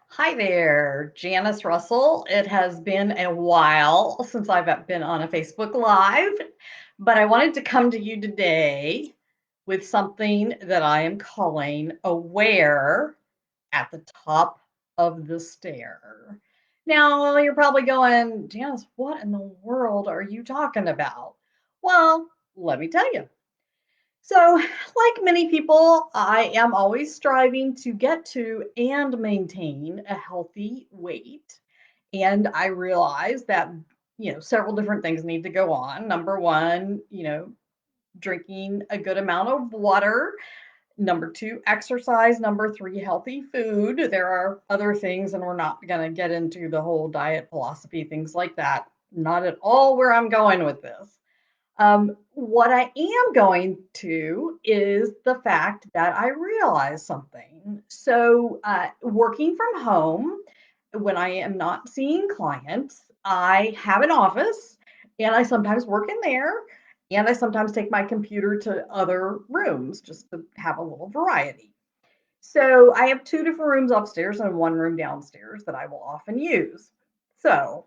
Hi there, Janice Russell. It has been a while since I've been on a Facebook Live, but I wanted to come to you today with something that I am calling aware at the top of the stair. Now, you're probably going, Janice, what in the world are you talking about? Well, let me tell you. So, like many people, I am always striving to get to and maintain a healthy weight. And I realize that, several different things need to go on. Number one, drinking a good amount of water. Number two, exercise. Number three, healthy food. There are other things, and we're not going to get into the whole diet philosophy, things like that. Not at all where I'm going with this. What I am going to is the fact that I realized something. So, working from home, when I am not seeing clients, I have an office and I sometimes work in there. And I sometimes take my computer to other rooms just to have a little variety. So I have two different rooms upstairs and one room downstairs that I will often use. So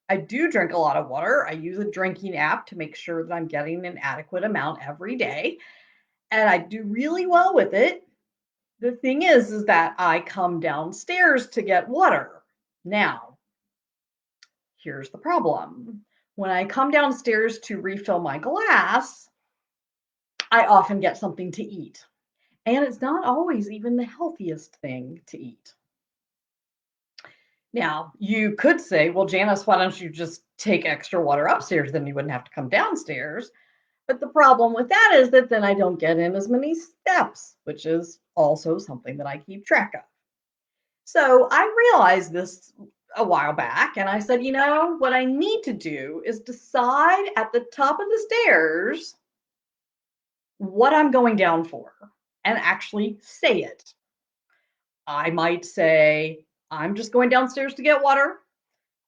I do drink a lot of water. I use a drinking app to make sure that I'm getting an adequate amount every day, and I do really well with it. The thing is that I come downstairs to get water. Now, here's the problem. When I come downstairs to refill my glass, I often get something to eat. And it's not always even the healthiest thing to eat. Now, you could say, well, Janice, why don't you just take extra water upstairs? Then you wouldn't have to come downstairs. But the problem with that is that then I don't get in as many steps, which is also something that I keep track of. So I realized this a while back and I said, what I need to do is decide at the top of the stairs what I'm going down for and actually say it. I might say, I'm just going downstairs to get water.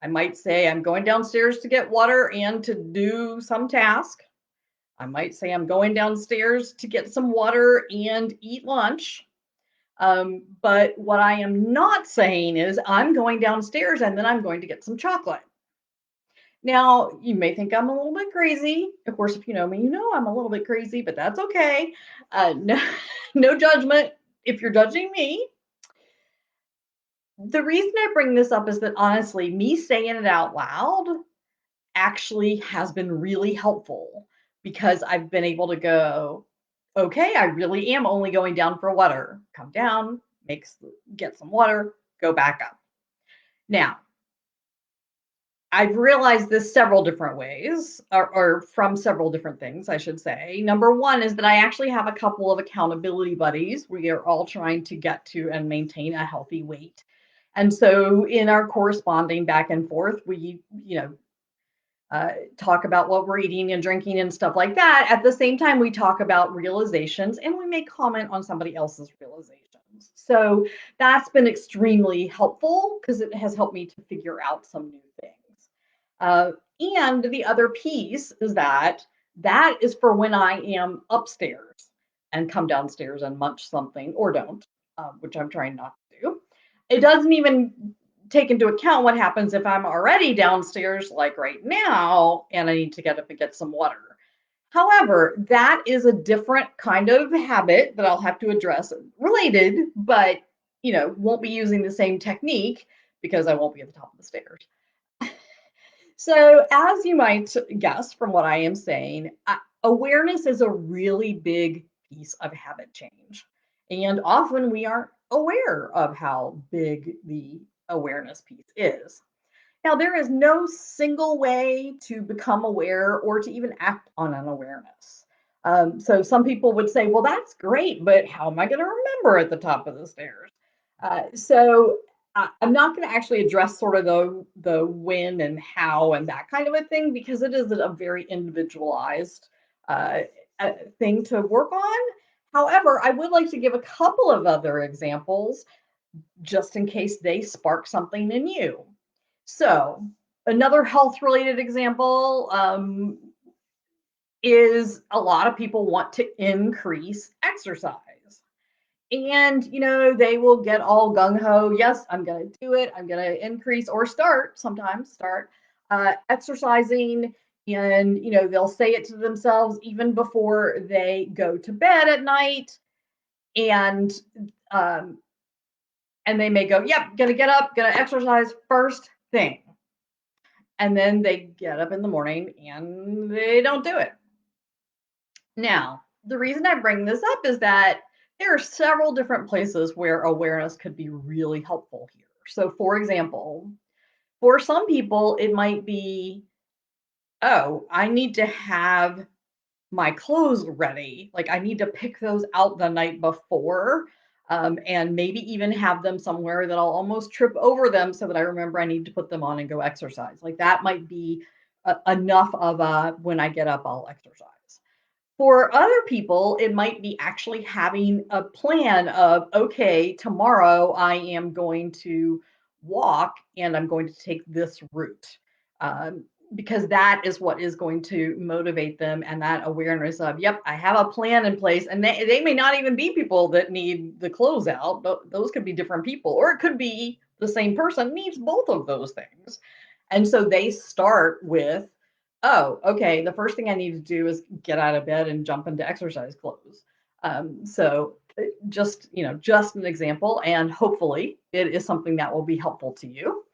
I might say, I'm going downstairs to get water and to do some task. I might say I'm going downstairs to get some water and eat lunch. But what I am not saying is I'm going downstairs and then I'm going to get some chocolate. Now, you may think I'm a little bit crazy. Of course, if you know me, you know I'm a little bit crazy, but that's okay. No, no judgment if you're judging me. The reason I bring this up is that honestly, me saying it out loud actually has been really helpful because I've been able to go, okay, I really am only going down for water. Come down, get some water, go back up. Now, I've realized this several different ways, or from several different things, I should say. Number one is that I actually have a couple of accountability buddies. We are all trying to get to and maintain a healthy weight. And so in our corresponding back and forth, we, talk about what we're eating and drinking and stuff like that. At the same time, we talk about realizations and we may comment on somebody else's realizations. So that's been extremely helpful because it has helped me to figure out some new things. Uh, and the other piece is that is for when I am upstairs and come downstairs and munch something or don't, which I'm trying not to do. It doesn't even take into account what happens if I'm already downstairs, like right now, and I need to get up and get some water. However, that is a different kind of habit that I'll have to address related, but won't be using the same technique because I won't be at the top of the stairs. So, as you might guess from what I am saying, awareness is a really big piece of habit change. And often we aren't aware of how big the awareness piece is. Now, there is no single way to become aware or to even act on an awareness. So, some people would say, well, that's great, but how am I going to remember at the top of the stairs? So, I'm not going to actually address sort of the when and how and that kind of a thing because it is a very individualized uh, thing to work on. However, I would like to give a couple of other examples just in case they spark something in you. So, another health related example is a lot of people want to increase exercise. And, they will get all gung ho. Yes, I'm going to do it. I'm going to increase or sometimes start exercising. And, they'll say it to themselves even before they go to bed at night. And, um, and they may go, yep, gonna get up, gonna exercise first thing. And then they get up in the morning and they don't do it. Now, the reason I bring this up is that there are several different places where awareness could be really helpful here. So, for example, for some people, it might be, oh, I need to have my clothes ready. Like I need to pick those out the night before, and maybe even have them somewhere that I'll almost trip over them so that I remember I need to put them on and go exercise. Like that might be enough of a when I get up, I'll exercise. For other people, it might be actually having a plan of, okay, tomorrow I am going to walk and I'm going to take this route. Because that is what is going to motivate them, and that awareness of, yep, I have a plan in place. And they may not even be people that need the clothes out, but those could be different people, or it could be the same person needs both of those things. And so they start with, oh, okay, the first thing I need to do is get out of bed and jump into exercise clothes. So just an example, and hopefully it is something that will be helpful to you.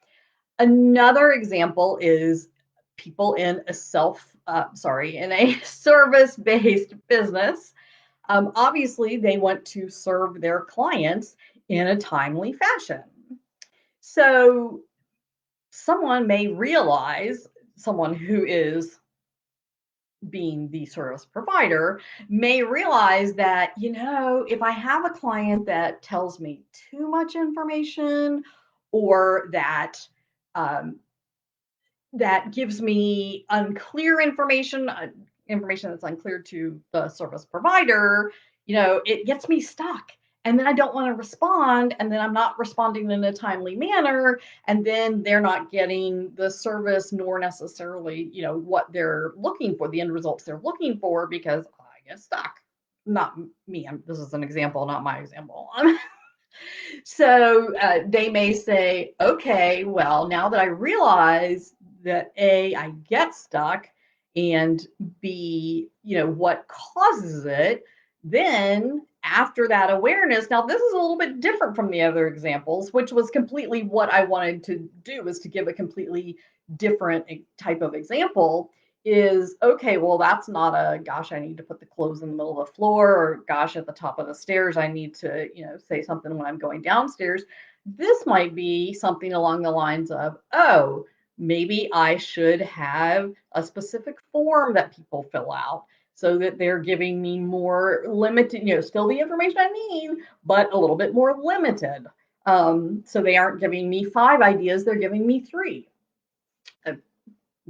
Another example is people in in a service-based business. Obviously, they want to serve their clients in a timely fashion. So someone may realize, someone who is being the service provider may realize that, if I have a client that tells me too much information, or um, that gives me unclear information, information that's unclear to the service provider, it gets me stuck. And then I don't want to respond. And then I'm not responding in a timely manner. And then they're not getting the service nor necessarily, what they're looking for, the end results they're looking for, because I get stuck. Not me. This is an example, not my example. So they may say, okay, well, now that I realize that A, I get stuck, and B, what causes it, then after that awareness, now this is a little bit different from the other examples, which was completely what I wanted to do, was to give a completely different type of example. Is okay, well, that's not a, gosh, I need to put the clothes in the middle of the floor, or gosh, at the top of the stairs, I need to, say something when I'm going downstairs. This might be something along the lines of, oh, maybe I should have a specific form that people fill out so that they're giving me more limited, still the information I need, but a little bit more limited. So they aren't giving me 5 ideas, they're giving me 3.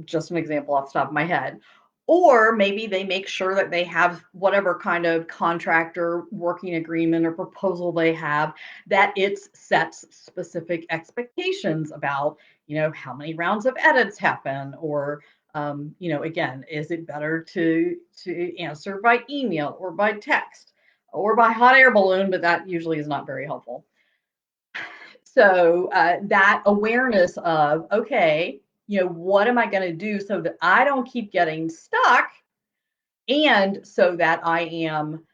Just an example off the top of my head. Or maybe they make sure that they have whatever kind of contract or working agreement or proposal they have, that it sets specific expectations about, how many rounds of edits happen, or again, is it better to answer by email or by text or by hot air balloon? But that usually is not very helpful. So that awareness of, okay, what am I going to do so that I don't keep getting stuck, and so that I am,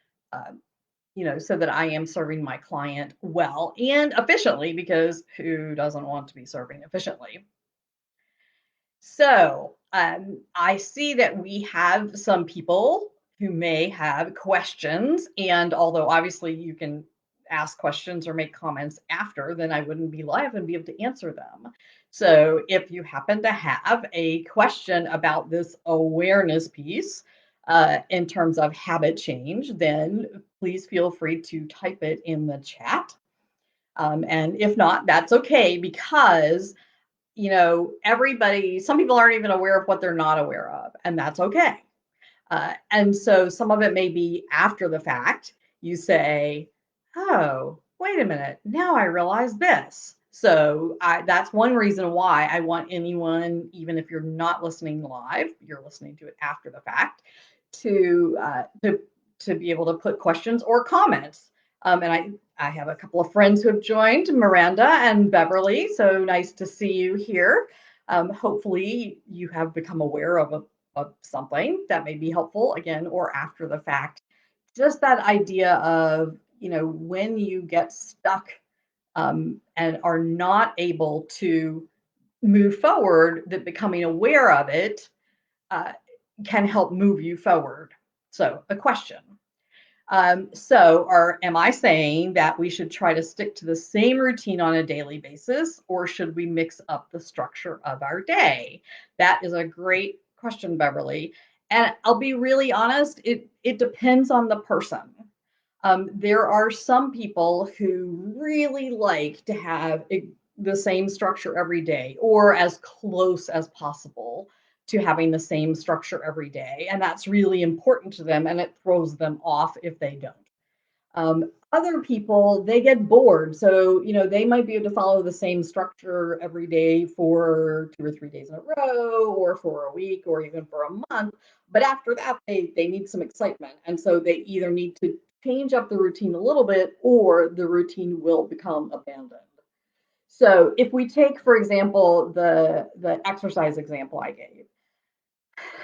serving my client well and efficiently, because who doesn't want to be serving efficiently? So I see that we have some people who may have questions, and although obviously you can ask questions or make comments after, then I wouldn't be live and be able to answer them. So if you happen to have a question about this awareness piece in terms of habit change, then please feel free to type it in the chat. And if not, that's okay, because some people aren't even aware of what they're not aware of, and that's okay. And so some of it may be after the fact. You say, oh, wait a minute, now I realize this. So that's one reason why I want anyone, even if you're not listening live, you're listening to it after the fact, to be able to put questions or comments. And I have a couple of friends who have joined, Miranda and Beverly. So nice to see you here. Hopefully, you have become aware of something that may be helpful again or after the fact. Just that idea of, when you get stuck and are not able to move forward, that becoming aware of it uh, can help move you forward. So, a question. Am I saying that we should try to stick to the same routine on a daily basis, or should we mix up the structure of our day? That is a great question, Beverly. And I'll be really honest, it depends on the person. There are some people who really like to have the same structure every day or as close as possible to having the same structure every day. And that's really important to them and it throws them off if they don't. Other people, they get bored. So, they might be able to follow the same structure every day for 2 or 3 days in a row, or for a week, or even for a month. But after that, they need some excitement. And so they either need to change up the routine a little bit, or the routine will become abandoned. So if we take, for example, the exercise example I gave,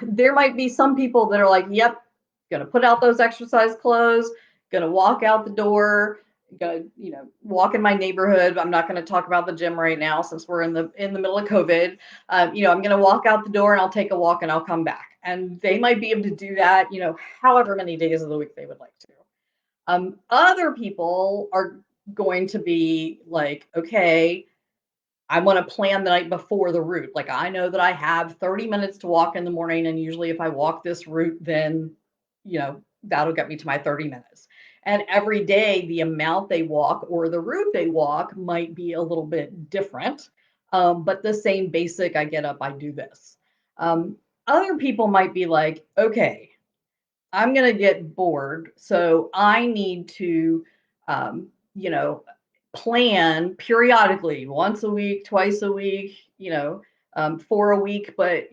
there might be some people that are like, yep, gonna put out those exercise clothes, gonna walk out the door, gonna, walk in my neighborhood. I'm not gonna talk about the gym right now since we're in the middle of COVID. I'm gonna walk out the door and I'll take a walk and I'll come back. And they might be able to do that, however many days of the week they would like to. Other people are going to be like, okay, I want to plan the night before the route. Like I know that I have 30 minutes to walk in the morning, and usually if I walk this route, then that'll get me to my 30 minutes. And every day, the amount they walk or the route they walk might be a little bit different, but the same basic. I get up, I do this. Other people might be like, okay, I'm going to get bored. So I need to, um, you know, plan periodically, once a week, twice a week, for a week. But,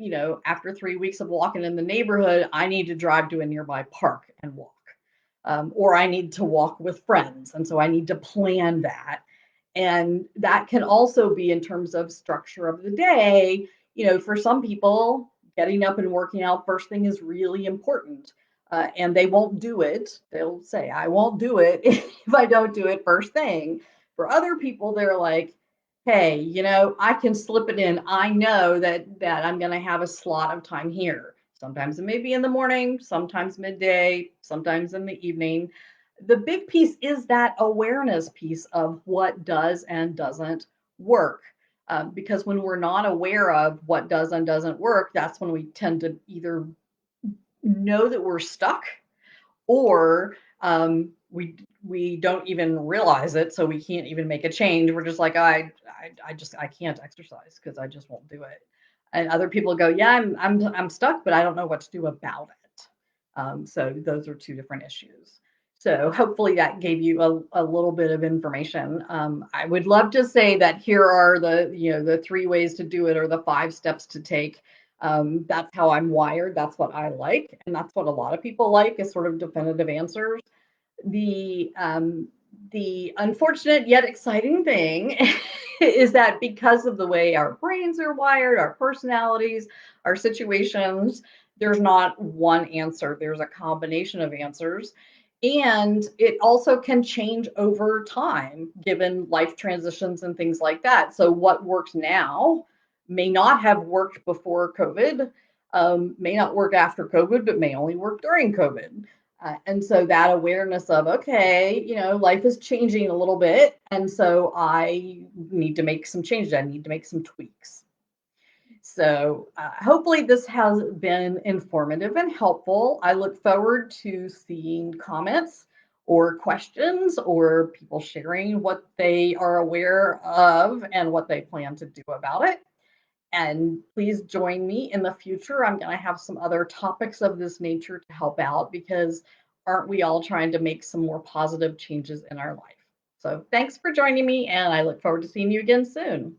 after 3 weeks of walking in the neighborhood, I need to drive to a nearby park and walk. Or I need to walk with friends. And so I need to plan that. And that can also be in terms of structure of the day. For some people, getting up and working out first thing is really important. And they won't do it. They'll say, I won't do it if I don't do it first thing. For other people, they're like, hey, I can slip it in. I know that I'm going to have a slot of time here. Sometimes it may be in the morning, sometimes midday, sometimes in the evening. The big piece is that awareness piece of what does and doesn't work. Because when we're not aware of what does and doesn't work, that's when we tend to either know that we're stuck, or we don't even realize it, so we can't even make a change. We're just like, I can't exercise because I just won't do it. And other people go, yeah, I'm stuck, but I don't know what to do about it. So those are two different issues. So hopefully that gave you a little bit of information. I would love to say that here are the 3 ways to do it, or the 5 steps to take. That's how I'm wired. That's what I like, and that's what a lot of people like, is sort of definitive answers. The the unfortunate yet exciting thing is that because of the way our brains are wired, our personalities, our situations, there's not one answer. There's a combination of answers. And it also can change over time, given life transitions and things like that. So, what works now may not have worked before COVID, may not work after COVID, but may only work during COVID. And so that awareness of, okay, life is changing a little bit. And so I need to make some changes. I need to make some tweaks. So hopefully this has been informative and helpful. I look forward to seeing comments or questions, or people sharing what they are aware of and what they plan to do about it. And please join me in the future. I'm going to have some other topics of this nature to help out, because aren't we all trying to make some more positive changes in our life? So thanks for joining me, and I look forward to seeing you again soon.